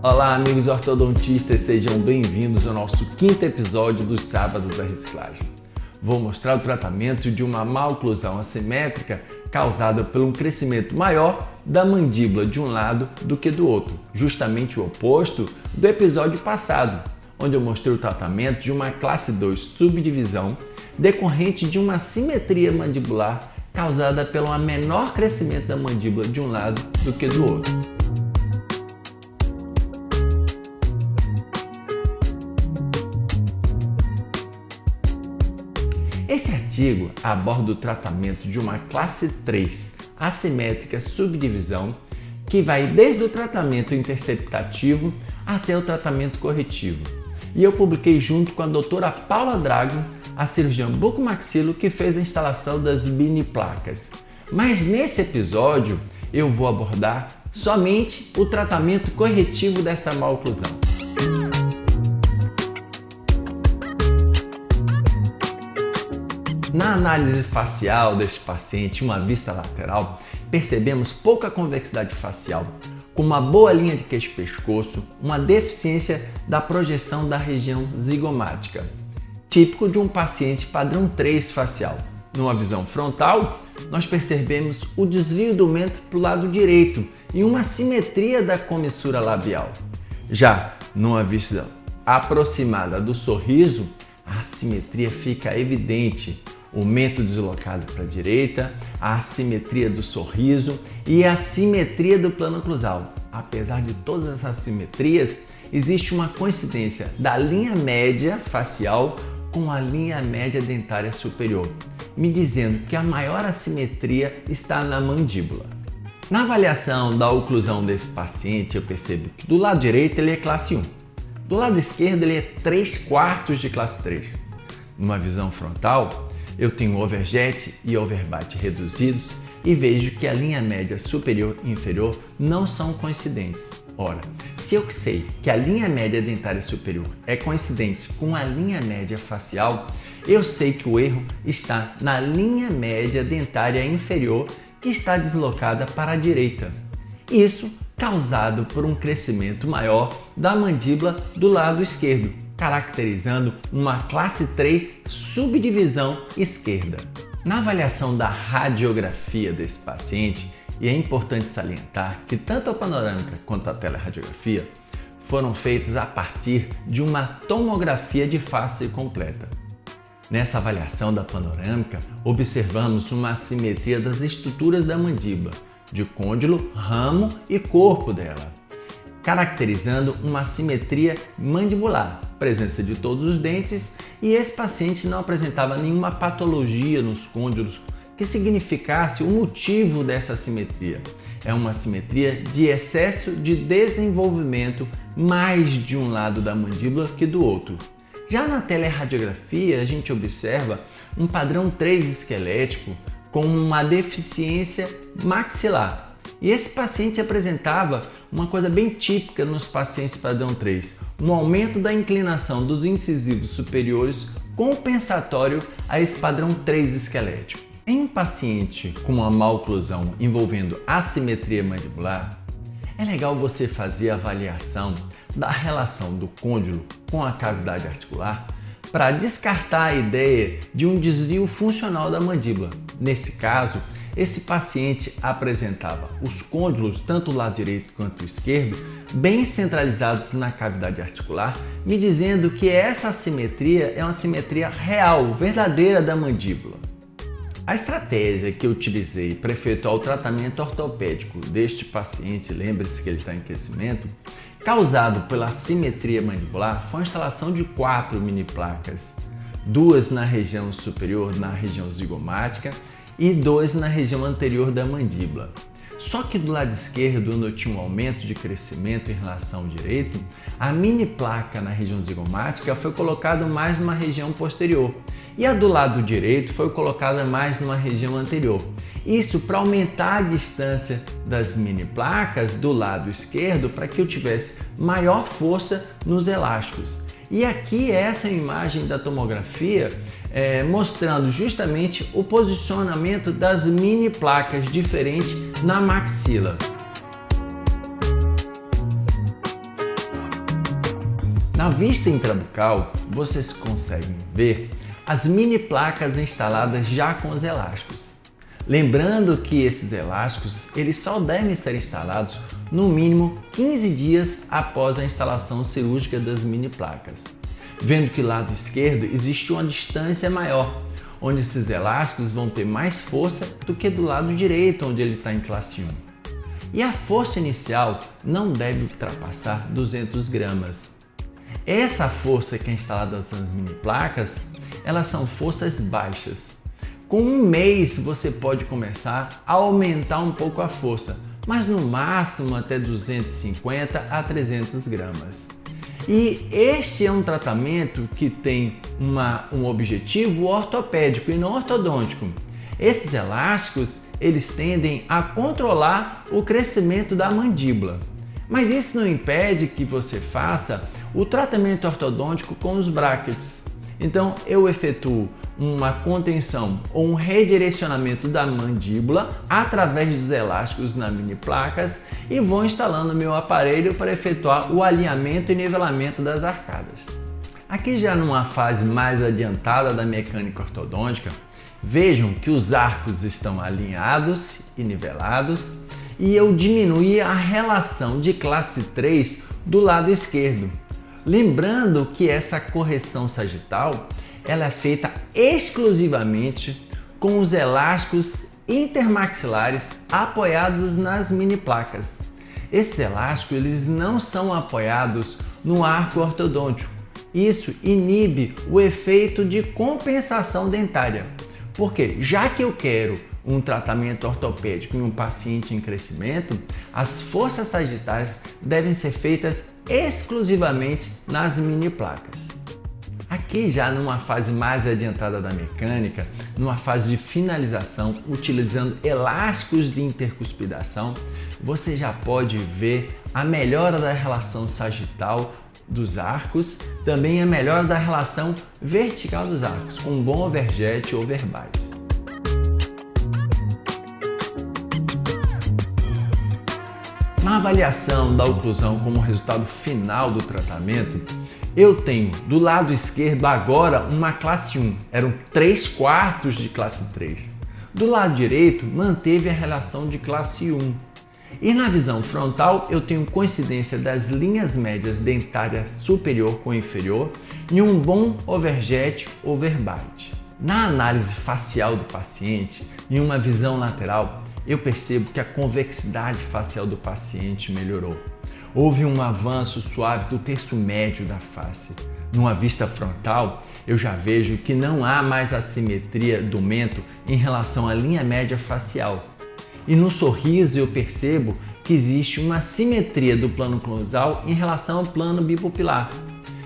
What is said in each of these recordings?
Olá, amigos ortodontistas, sejam bem-vindos ao nosso quinto episódio dos Sábados da Reciclagem. Vou mostrar o tratamento de uma maloclusão assimétrica causada por um crescimento maior da mandíbula de um lado do que do outro, justamente o oposto do episódio passado, onde eu mostrei o tratamento de uma classe 2 subdivisão decorrente de uma assimetria mandibular causada pelo menor crescimento da mandíbula de um lado do que do outro. Esse artigo aborda o tratamento de uma classe 3 assimétrica subdivisão que vai desde o tratamento interceptativo até o tratamento corretivo. E eu publiquei junto com a doutora Paula Drago, a cirurgiã bucomaxilo que fez a instalação das mini placas. Mas nesse episódio eu vou abordar somente o tratamento corretivo dessa maloclusão. Na análise facial deste paciente, uma vista lateral, percebemos pouca convexidade facial, com uma boa linha de queixo-pescoço, uma deficiência da projeção da região zigomática, típico de um paciente padrão 3 facial. Numa visão frontal, nós percebemos o desvio do mento para o lado direito e uma simetria da comissura labial. Já numa vista aproximada do sorriso, a assimetria fica evidente. O mento deslocado para a direita, a assimetria do sorriso e a simetria do plano oclusal. Apesar de todas essas assimetrias, existe uma coincidência da linha média facial com a linha média dentária superior, me dizendo que a maior assimetria está na mandíbula. Na avaliação da oclusão desse paciente, eu percebo que do lado direito ele é classe 1, do lado esquerdo ele é 3/4 de classe 3. Numa visão frontal, eu tenho overjet e overbite reduzidos e vejo que a linha média superior e inferior não são coincidentes. Ora, se eu sei que a linha média dentária superior é coincidente com a linha média facial, eu sei que o erro está na linha média dentária inferior que está deslocada para a direita. Isso causado por um crescimento maior da mandíbula do lado esquerdo, caracterizando uma classe 3 subdivisão esquerda. Na avaliação da radiografia desse paciente, e é importante salientar que tanto a panorâmica quanto a teleradiografia foram feitas a partir de uma tomografia de face completa. Nessa avaliação da panorâmica, observamos uma assimetria das estruturas da mandíbula, de côndilo, ramo e corpo dela, caracterizando uma assimetria mandibular, presença de todos os dentes, e esse paciente não apresentava nenhuma patologia nos côndilos que significasse o motivo dessa assimetria. É uma assimetria de excesso de desenvolvimento mais de um lado da mandíbula que do outro. Já na teleradiografia, a gente observa um padrão 3 esquelético com uma deficiência maxilar. E esse paciente apresentava uma coisa bem típica nos pacientes padrão 3, um aumento da inclinação dos incisivos superiores compensatório a esse padrão 3 esquelético. Em um paciente com uma maloclusão envolvendo assimetria mandibular, é legal você fazer a avaliação da relação do côndilo com a cavidade articular para descartar a ideia de um desvio funcional da mandíbula. Nesse caso, esse paciente apresentava os côndilos, tanto o lado direito quanto o esquerdo, bem centralizados na cavidade articular, me dizendo que essa assimetria é uma simetria real, verdadeira da mandíbula. A estratégia que eu utilizei para efetuar o tratamento ortopédico deste paciente, lembre-se que ele está em crescimento, causado pela assimetria mandibular, foi a instalação de 4 mini placas, 2 na região superior, na região zigomática, e 2 na região anterior da mandíbula. Só que do lado esquerdo, onde eu tinha um aumento de crescimento em relação ao direito, a mini placa na região zigomática foi colocada mais numa região posterior e a do lado direito foi colocada mais numa região anterior. Isso para aumentar a distância das mini placas do lado esquerdo para que eu tivesse maior força nos elásticos. E aqui essa imagem da tomografia mostrando justamente o posicionamento das mini placas diferentes na maxila. Na vista intrabucal, vocês conseguem ver as mini placas instaladas já com os elásticos. Lembrando que esses elásticos eles só devem ser instalados no mínimo 15 dias após a instalação cirúrgica das mini placas. Vendo que do lado esquerdo existe uma distância maior, onde esses elásticos vão ter mais força do que do lado direito, onde ele está em classe 1. E a força inicial não deve ultrapassar 200 gramas. Essa força que é instalada nas mini placas, elas são forças baixas. Com um mês você pode começar a aumentar um pouco a força, mas no máximo até 250 a 300 gramas. E este é um tratamento que tem um objetivo ortopédico e não ortodôntico. Esses elásticos eles tendem a controlar o crescimento da mandíbula. Mas isso não impede que você faça o tratamento ortodôntico com os brackets. Então eu efetuo uma contenção ou um redirecionamento da mandíbula através dos elásticos nas mini placas e vou instalando meu aparelho para efetuar o alinhamento e nivelamento das arcadas. Aqui já numa fase mais adiantada da mecânica ortodôntica, vejam que os arcos estão alinhados e nivelados e eu diminuí a relação de classe 3 do lado esquerdo. Lembrando que essa correção sagital ela é feita exclusivamente com os elásticos intermaxilares apoiados nas mini placas. Esses elásticos eles não são apoiados no arco ortodôntico. Isso inibe o efeito de compensação dentária. Porque já que eu quero um tratamento ortopédico em um paciente em crescimento, as forças sagitais devem ser feitas exclusivamente nas mini placas. Aqui já numa fase mais adiantada da mecânica, numa fase de finalização, utilizando elásticos de intercuspidação, você já pode ver a melhora da relação sagital dos arcos, também a melhora da relação vertical dos arcos, com um bom overjet ou overbite. Na avaliação da oclusão como resultado final do tratamento, eu tenho do lado esquerdo agora uma classe 1, eram 3/4 de classe 3. Do lado direito manteve a relação de classe 1. E na visão frontal eu tenho coincidência das linhas médias dentária superior com inferior e um bom overjet overbite. Na análise facial do paciente, em uma visão lateral, eu percebo que a convexidade facial do paciente melhorou. Houve um avanço suave do terço médio da face. Numa vista frontal, eu já vejo que não há mais assimetria do mento em relação à linha média facial. E no sorriso eu percebo que existe uma simetria do plano closal em relação ao plano bipupilar,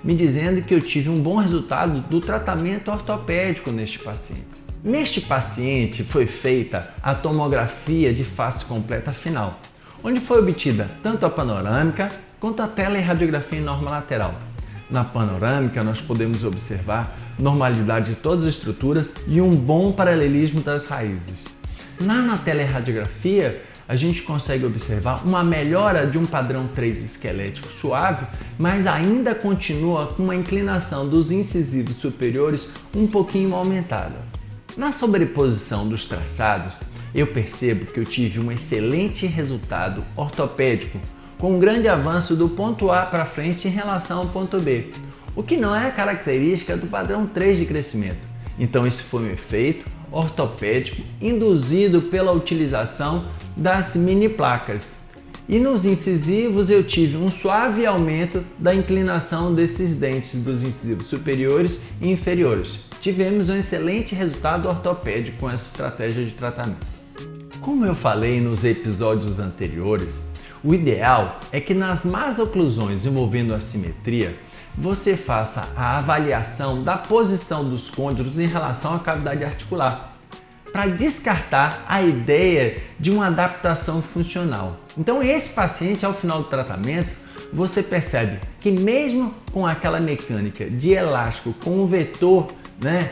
me dizendo que eu tive um bom resultado do tratamento ortopédico neste paciente. Neste paciente foi feita a tomografia de face completa final, onde foi obtida tanto a panorâmica quanto a teleradiografia em norma lateral. Na panorâmica nós podemos observar normalidade de todas as estruturas e um bom paralelismo das raízes. Na teleradiografia a gente consegue observar uma melhora de um padrão 3 esquelético suave, mas ainda continua com uma inclinação dos incisivos superiores um pouquinho aumentada. Na sobreposição dos traçados, eu percebo que eu tive um excelente resultado ortopédico, com um grande avanço do ponto A para frente em relação ao ponto B, o que não é característica do padrão 3 de crescimento. Então esse foi um efeito ortopédico induzido pela utilização das mini placas. E nos incisivos eu tive um suave aumento da inclinação desses dentes dos incisivos superiores e inferiores. Tivemos um excelente resultado ortopédico com essa estratégia de tratamento. Como eu falei nos episódios anteriores, o ideal é que nas más oclusões envolvendo assimetria, você faça a avaliação da posição dos côndilos em relação à cavidade articular, para descartar a ideia de uma adaptação funcional. Então esse paciente, ao final do tratamento, você percebe que mesmo com aquela mecânica de elástico com o vetor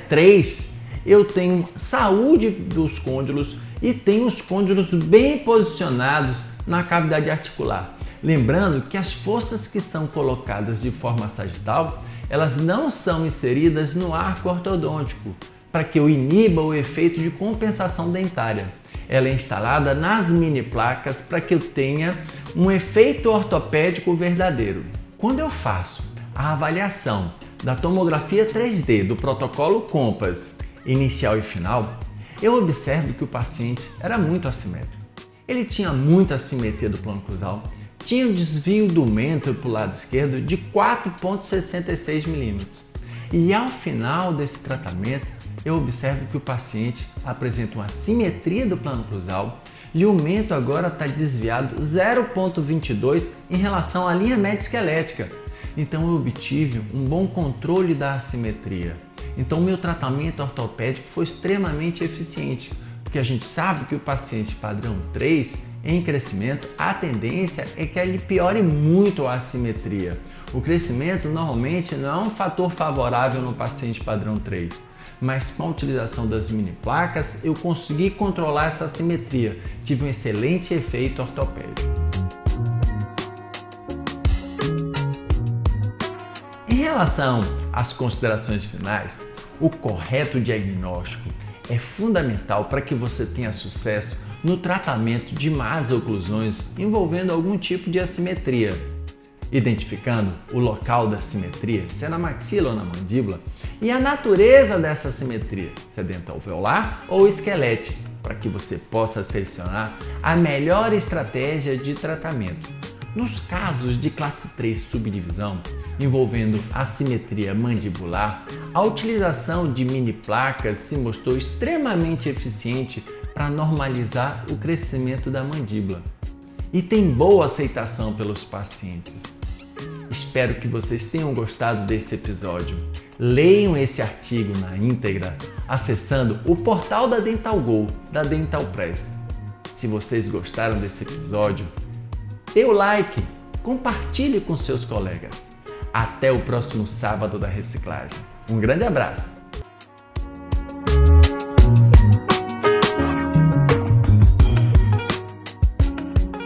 3, eu tenho saúde dos côndilos e tenho os côndilos bem posicionados na cavidade articular, Lembrando que as forças que são colocadas de forma sagital, elas não são inseridas no arco ortodôntico, para que eu iniba o efeito de compensação dentária. Ela é instalada nas mini placas para que eu tenha um efeito ortopédico verdadeiro. Quando eu faço a avaliação da tomografia 3D do protocolo Compass inicial e final, eu observo que o paciente era muito assimétrico. Ele tinha muita assimetria do plano cruzal, tinha um desvio do mento para o lado esquerdo de 4,66 mm. E ao final desse tratamento, eu observo que o paciente apresenta uma simetria do plano cruzal e o mento agora está desviado 0,22 em relação à linha média esquelética. Então eu obtive um bom controle da assimetria. Então o meu tratamento ortopédico foi extremamente eficiente, porque a gente sabe que o paciente padrão 3 em crescimento, a tendência é que ele piore muito a assimetria. O crescimento normalmente não é um fator favorável no paciente padrão 3, mas com a utilização das mini placas eu consegui controlar essa assimetria, tive um excelente efeito ortopédico. Em relação às considerações finais, o correto diagnóstico é fundamental para que você tenha sucesso no tratamento de más oclusões envolvendo algum tipo de assimetria. Identificando o local da assimetria, se é na maxila ou na mandíbula, e a natureza dessa assimetria, se é dental alveolar ou esquelética, para que você possa selecionar a melhor estratégia de tratamento. Nos casos de classe 3 subdivisão, envolvendo assimetria mandibular, a utilização de mini placas se mostrou extremamente eficiente para normalizar o crescimento da mandíbula e tem boa aceitação pelos pacientes. Espero que vocês tenham gostado desse episódio. Leiam esse artigo na íntegra acessando o portal da Dental Go, da Dental Press. Se vocês gostaram desse episódio, dê o like, compartilhe com seus colegas. Até o próximo sábado da reciclagem. Um grande abraço!